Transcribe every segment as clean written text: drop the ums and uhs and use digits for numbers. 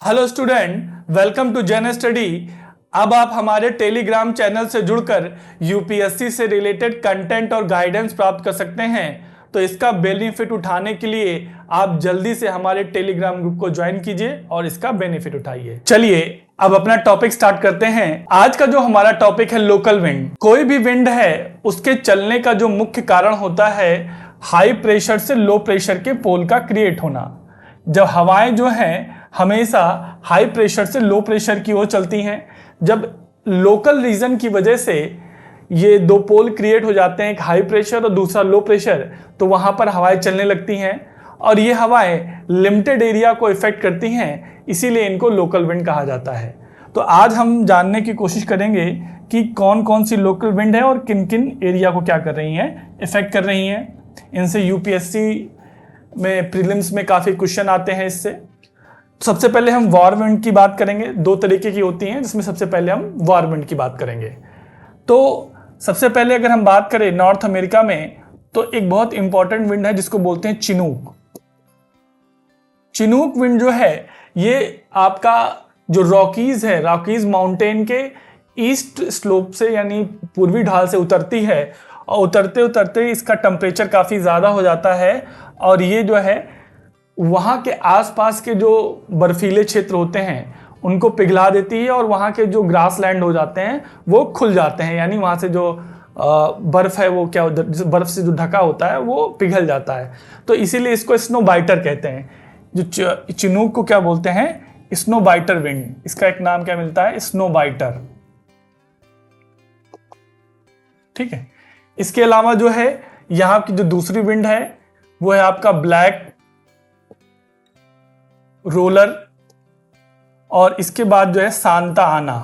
Hello student, welcome to Jain study. अब आप हमारे टेलीग्राम चैनल से जुड़कर यूपीएससी से रिलेटेड कंटेंट और गाइडेंस प्राप्त कर सकते हैं। तो इसका बेनिफिट उठाने के लिए आप जल्दी से हमारे टेलीग्राम ग्रुप को ज्वाइन कीजिए और इसका बेनिफिट उठाइए। चलिए अब अपना टॉपिक स्टार्ट करते हैं। आज का जो हमारा टॉपिक है लोकल विंड। कोई भी विंड है उसके चलने का जो मुख्य कारण होता है हाई प्रेशर से लो प्रेशर के पोल का क्रिएट होना। जब हवाएं जो हैं हमेशा हाई प्रेशर से लो प्रेशर की ओर चलती हैं, जब लोकल रीजन की वजह से ये दो पोल क्रिएट हो जाते हैं, एक हाई प्रेशर और दूसरा लो प्रेशर, तो वहां पर हवाएं चलने लगती हैं और ये हवाएं लिमिटेड एरिया को इफेक्ट करती हैं, इसीलिए इनको लोकल विंड कहा जाता है। तो आज हम जानने की कोशिश करेंगे कि कौन कौन सी लोकल विंड है और किन किन एरिया को क्या कर रही हैं, इफेक्ट कर रही हैं। इनसे यूपीएससी में प्रीलिम्स में काफ़ी क्वेश्चन आते हैं इससे। सबसे पहले हम वॉर विंड की बात करेंगे। दो तरीके की होती हैं, जिसमें सबसे पहले हम वॉर विंड की बात करेंगे। तो सबसे पहले अगर हम बात करें नॉर्थ अमेरिका में, तो एक बहुत इंपॉर्टेंट विंड है जिसको बोलते हैं चिनूक। चिनूक विंड जो है ये आपका जो रॉकीज है, रॉकीज माउंटेन के ईस्ट स्लोप से यानी पूर्वी ढाल से उतरती है और उतरते उतरते इसका टेम्परेचर काफ़ी ज़्यादा हो जाता है और ये जो है वहाँ के आसपास के जो बर्फीले क्षेत्र होते हैं उनको पिघला देती है और वहाँ के जो ग्रास लैंड हो जाते हैं वो खुल जाते हैं, यानी वहाँ से जो बर्फ है वो क्या बर्फ से जो ढका होता है वो पिघल जाता है। तो इसीलिए इसको स्नो बाइटर कहते हैं। जो चिनूक को क्या बोलते हैं, स्नो बाइटर विंड। इसका एक नाम क्या मिलता है, स्नो बाइटर। ठीक है। इसके अलावा जो है यहाँ की जो दूसरी विंड है वो है आपका ब्लैक रोलर और इसके बाद जो है सांता आना।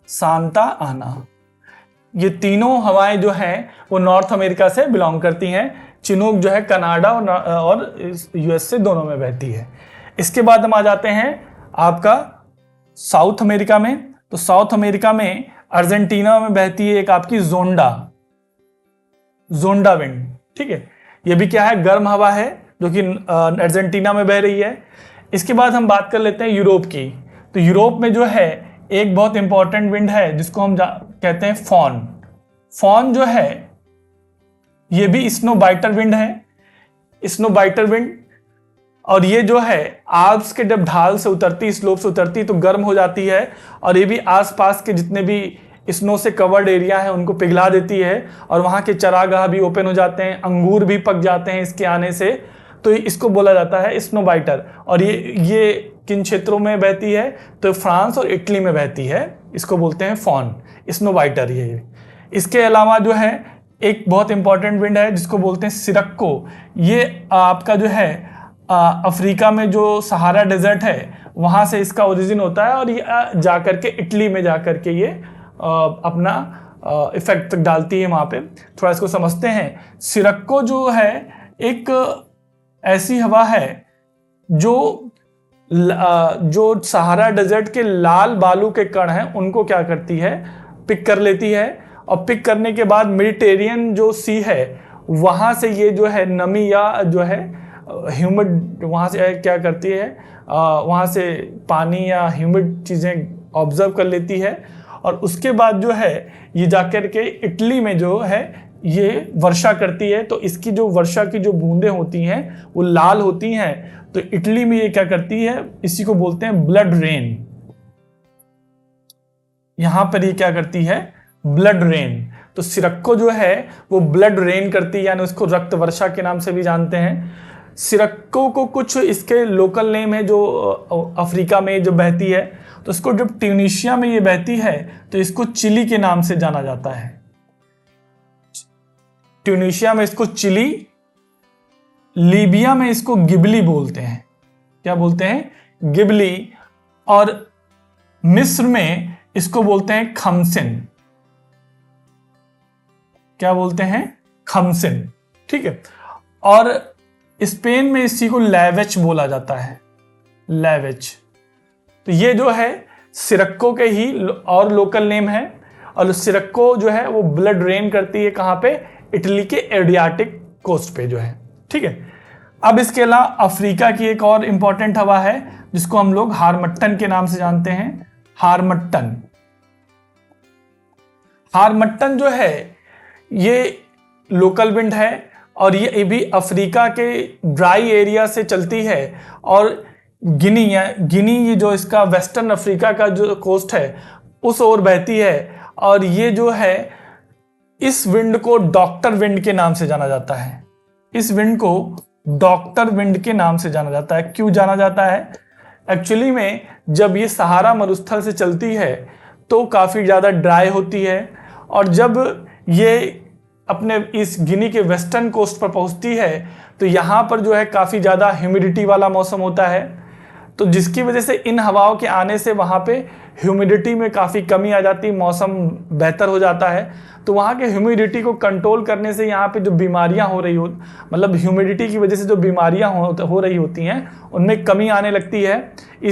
सांता आना, ये तीनों हवाएं जो हैं वो नॉर्थ अमेरिका से बिलोंग करती हैं। चिनूक जो है कनाडा और यूएस से दोनों में बहती है। इसके बाद हम आ जाते हैं आपका साउथ अमेरिका में। तो साउथ अमेरिका में अर्जेंटीना में बहती है एक आपकी जोंडा विंड। ठीक है, ये भी क्या है, गर्म हवा है जो कि अर्जेंटीना में बह रही है। इसके बाद हम बात कर लेते हैं यूरोप की। तो यूरोप में जो है एक बहुत इंपॉर्टेंट विंड है जिसको हम कहते हैं फॉन। फॉन जो है ये भी स्नो बाइटर विंड है, स्नो बाइटर विंड। और ये जो है आल्प्स के जब ढाल से उतरती, स्लोप से उतरती तो गर्म हो जाती है और ये भी आसपास के जितने भी स्नो से कवर्ड एरिया है उनको पिघला देती है और वहाँ के चरागाह भी ओपन हो जाते हैं, अंगूर भी पक जाते हैं इसके आने से। तो इसको बोला जाता है स्नो बाइटर। और ये किन क्षेत्रों में बहती है, तो फ्रांस और इटली में बहती है। इसको बोलते हैं फॉन, स्नो बाइटर ये। इसके अलावा जो है एक बहुत इंपॉर्टेंट विंड है जिसको बोलते हैं सिरक्को। ये आपका जो है अफ्रीका में जो सहारा डेजर्ट है वहाँ से इसका ओरिजिन होता है और ये जाकर के इटली में जाकर के ये अपना इफेक्ट तक डालती है वहाँ पे। थोड़ा इसको समझते हैं। सिरक्को जो है एक ऐसी हवा है जो सहारा डेजर्ट के लाल बालू के कण हैं उनको क्या करती है, पिक कर लेती है और पिक करने के बाद मेडिटेरियन जो सी है वहाँ से ये जो है नमी या जो है ह्यूमिड वहाँ से क्या करती है, वहाँ से पानी या ह्यूमिड चीज़ें ऑब्जर्व कर लेती है और उसके बाद जो है ये जाकर के इटली में जो है ये वर्षा करती है। तो इसकी जो वर्षा की जो बूंदें होती हैं वो लाल होती हैं। तो इटली में ये क्या करती है, इसी को बोलते हैं ब्लड रेन। यहां पर ये क्या करती है, ब्लड रेन। तो सिरक्को जो है वो ब्लड रेन करती है, यानी उसको रक्त वर्षा के नाम से भी जानते हैं। सिरक्को को कुछ इसके लोकल नेम है जो अफ्रीका में जो बहती है। तो इसको जब ट्यूनीशिया में ये बहती है तो इसको चिली के नाम से जाना जाता है। ट्यूनीशिया में इसको चिली, लीबिया में इसको गिबली बोलते हैं। क्या बोलते हैं, गिबली। और मिस्र में इसको बोलते हैं खमसिन। क्या बोलते हैं, खमसिन। ठीक है। और स्पेन में इसी को लैवेच बोला जाता है, लैवेच। तो ये जो है सिरक्को के ही और लोकल नेम है। और सिरक्को जो है वो ब्लड रेन करती है कहाँ पे, इटली के एड्रियाटिक कोस्ट पे जो है। ठीक है। अब इसके अलावा अफ्रीका की एक और इंपॉर्टेंट हवा है जिसको हम लोग हारमट्टन के नाम से जानते हैं। हारमट्टन। हारमट्टन जो है ये लोकल विंड है और ये भी अफ्रीका के ड्राई एरिया से चलती है और गिनी ये जो इसका वेस्टर्न अफ्रीका का जो कोस्ट है उस ओर बहती है। और ये जो है इस विंड को डॉक्टर विंड के नाम से जाना जाता है। इस विंड को डॉक्टर विंड के नाम से जाना जाता है। क्यों जाना जाता है? एक्चुअली में जब ये सहारा मरुस्थल से चलती है तो काफ़ी ज़्यादा ड्राई होती है और जब ये अपने इस गिनी के वेस्टर्न कोस्ट पर पहुंचती है तो यहाँ पर जो है काफ़ी ज़्यादा ह्यूमिडिटी वाला मौसम होता है। तो जिसकी वजह से इन हवाओं के आने से वहाँ पे ह्यूमिडिटी में काफ़ी कमी आ जाती, मौसम बेहतर हो जाता है। तो वहाँ के ह्यूमिडिटी को कंट्रोल करने से यहाँ पे जो बीमारियाँ हो रही हो, मतलब ह्यूमिडिटी की वजह से जो बीमारियाँ हो रही होती हैं उनमें कमी आने लगती है इन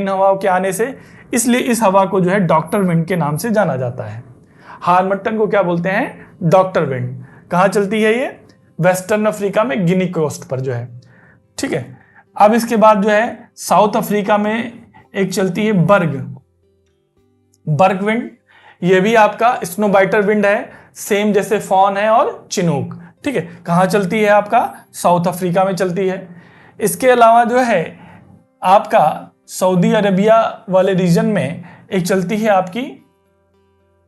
हवाओं के आने से। इसलिए इस हवा को जो है डॉक्टर विंड के नाम से जाना जाता है। हारमट्टन को क्या बोलते हैं? Doctor wind. कहाँ चलती है ये? वेस्टर्न अफ्रीका में गिनी कोस्ट पर जो है। ठीक है। अब इसके बाद जो है साउथ अफ्रीका में एक चलती है बर्ग विंड। ये भी आपका स्नोबाइटर विंड है, सेम जैसे फॉन है और चिनूक। ठीक है। कहाँ चलती है? आपका साउथ अफ्रीका में चलती है। इसके अलावा जो है आपका सऊदी अरेबिया वाले रीजन में एक चलती है आपकी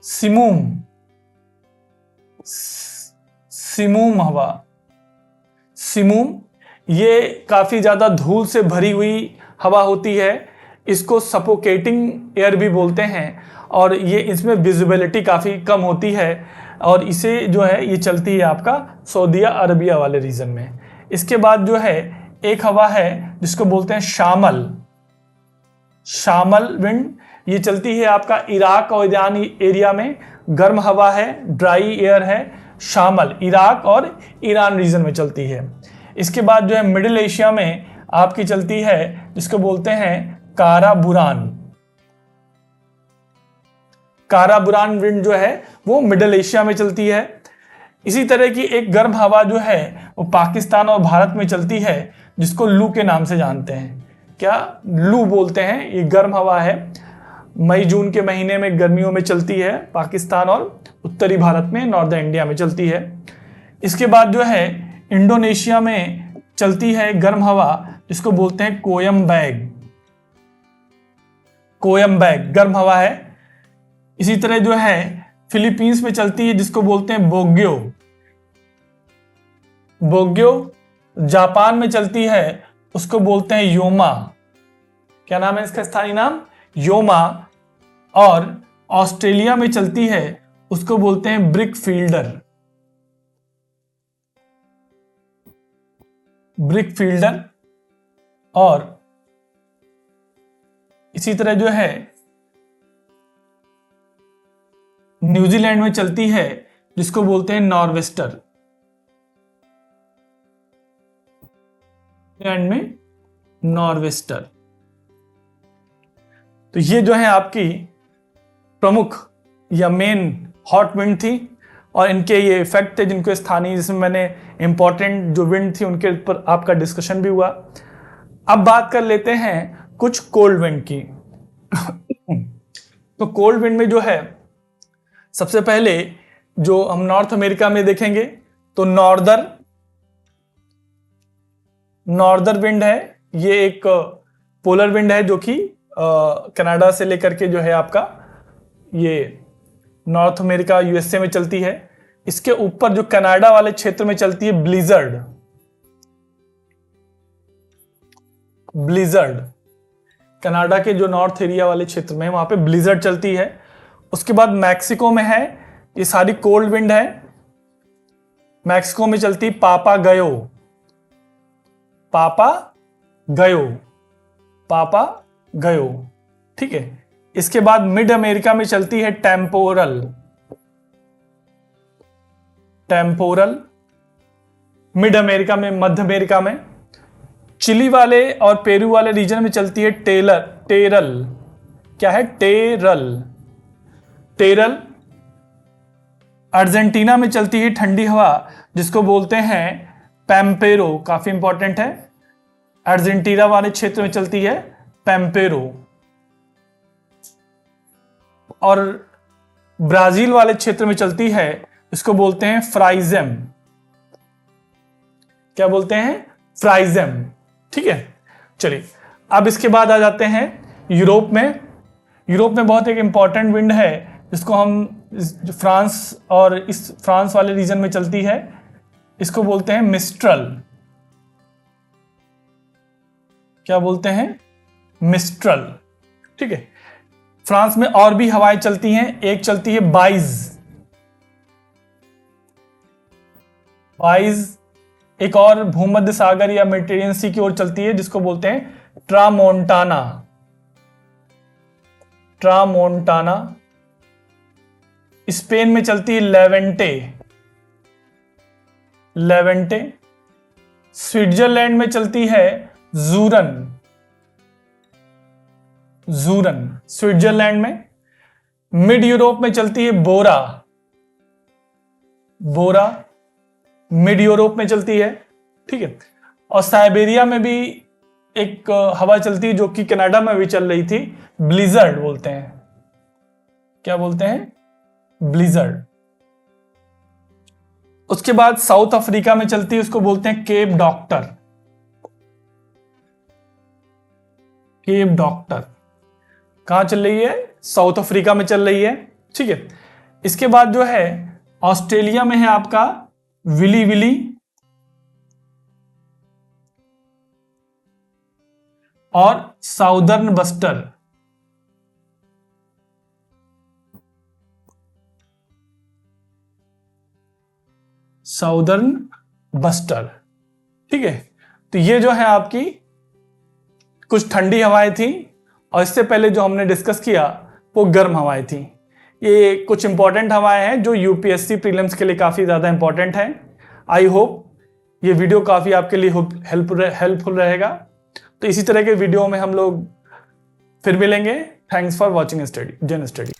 सिमूम हवा। सिमूम ये काफ़ी ज़्यादा धूल से भरी हुई हवा होती है। इसको सफोकेटिंग एयर भी बोलते हैं और ये इसमें विजिबिलिटी काफ़ी कम होती है और इसे जो है ये चलती है आपका सऊदी अरबिया वाले रीजन में। इसके बाद जो है एक हवा है जिसको बोलते हैं शामल विंड। ये चलती है आपका इराक और ईरान एरिया में। गर्म हवा है, ड्राई एयर है। शामल इराक और ईरान रीजन में चलती है। इसके बाद जो है मिडिल एशिया में आपकी चलती है जिसको बोलते हैं काराबुरान विंड जो है वो मिडिल एशिया में चलती है। इसी तरह की एक गर्म हवा जो है वो पाकिस्तान और भारत में चलती है जिसको लू के नाम से जानते हैं। क्या? लू बोलते हैं। ये गर्म हवा है, मई जून के महीने में गर्मियों में चलती है पाकिस्तान और उत्तरी भारत में, नॉर्दर्न इंडिया में चलती है। इसके बाद जो है इंडोनेशिया में चलती है गर्म हवा जिसको बोलते हैं कोयम्बैग गर्म हवा है। इसी तरह जो है फिलीपींस में चलती है जिसको बोलते हैं बोग्यो। जापान में चलती है उसको बोलते हैं योमा। क्या नाम है इसका स्थानीय नाम? योमा। और ऑस्ट्रेलिया में चलती है उसको बोलते हैं ब्रिक फील्डर। और इसी तरह जो है न्यूजीलैंड में चलती है जिसको बोलते हैं नॉर्वेस्टर। न्यूजीलैंड में नॉर्वेस्टर। तो ये जो है आपकी प्रमुख या मेन हॉट विंड थी और इनके ये इफेक्ट थे जिनको स्थानीय, जिसमें मैंने इंपॉर्टेंट जो विंड थी उनके ऊपर आपका डिस्कशन भी हुआ। अब बात कर लेते हैं कुछ कोल्ड विंड की। तो कोल्ड विंड में जो है सबसे पहले जो हम नॉर्थ अमेरिका में देखेंगे तो नॉर्दर विंड है। ये एक पोलर विंड है जो कि कनाडा से लेकर के जो है आपका ये नॉर्थ अमेरिका यूएसए में चलती है। इसके ऊपर जो कनाडा वाले क्षेत्र में चलती है ब्लिजर्ड। कनाडा के जो नॉर्थ एरिया वाले क्षेत्र में वहां पे ब्लिजर्ड चलती है। उसके बाद मैक्सिको में है, ये सारी कोल्ड विंड है। मैक्सिको में चलती पापा गयो। ठीक है। इसके बाद मिड अमेरिका में चलती है टेम्पोरल। मिड अमेरिका में, मध्य अमेरिका में। चिली वाले और पेरू वाले रीजन में चलती है टेरल। क्या है? टेरल। अर्जेंटीना में चलती है ठंडी हवा जिसको बोलते हैं पैम्पेरो काफी इंपॉर्टेंट है। अर्जेंटीना वाले क्षेत्र में चलती है पैम्पेरो, और ब्राजील वाले क्षेत्र में चलती है, इसको बोलते हैं फ्राइजेम। क्या बोलते हैं? फ्राइजेम। ठीक है, चलिए अब इसके बाद आ जाते हैं यूरोप में। यूरोप में बहुत एक इंपॉर्टेंट विंड है जिसको हम फ्रांस और इस फ्रांस वाले रीजन में चलती है, इसको बोलते हैं मिस्ट्रल। क्या बोलते हैं? मिस्ट्रल। ठीक है, फ्रांस में और भी हवाएं चलती हैं, एक चलती है बाइज। बाइज एक और भूमध्य सागर या मेडिटेरियन सी की ओर चलती है, जिसको बोलते हैं ट्रामोंटाना। ट्रामोंटाना। स्पेन में चलती है लेवेंटे। लेवेंटे। स्विट्जरलैंड में चलती है जूरन। जूरन स्विट्जरलैंड में। मिड यूरोप में चलती है बोरा। बोरा मिड यूरोप में चलती है। ठीक है, और साइबेरिया में भी एक हवा चलती है जो कि कनाडा में भी चल रही थी, ब्लिजर्ड बोलते हैं। क्या बोलते हैं? ब्लिजर्ड। उसके बाद साउथ अफ्रीका में चलती है, उसको बोलते हैं केप डॉक्टर। केप डॉक्टर कहां चल रही है? साउथ अफ्रीका में चल रही है। ठीक है, इसके बाद जो है ऑस्ट्रेलिया में है आपका विली विली, और साउदर्न बस्टर। Southern buster. ठीक है, तो ये जो है आपकी कुछ ठंडी हवाएं थी, और इससे पहले जो हमने डिस्कस किया वो गर्म हवाएं थी। ये कुछ इंपॉर्टेंट हवाएं हैं जो यूपीएससी प्रीलिम्स के लिए काफ़ी ज़्यादा इंपॉर्टेंट हैं। आई होप ये वीडियो काफ़ी आपके लिए हेल्पफुल रहेगा। तो इसी तरह के वीडियो में हम लोग फिर मिलेंगे। Thanks for watching study, Jain study.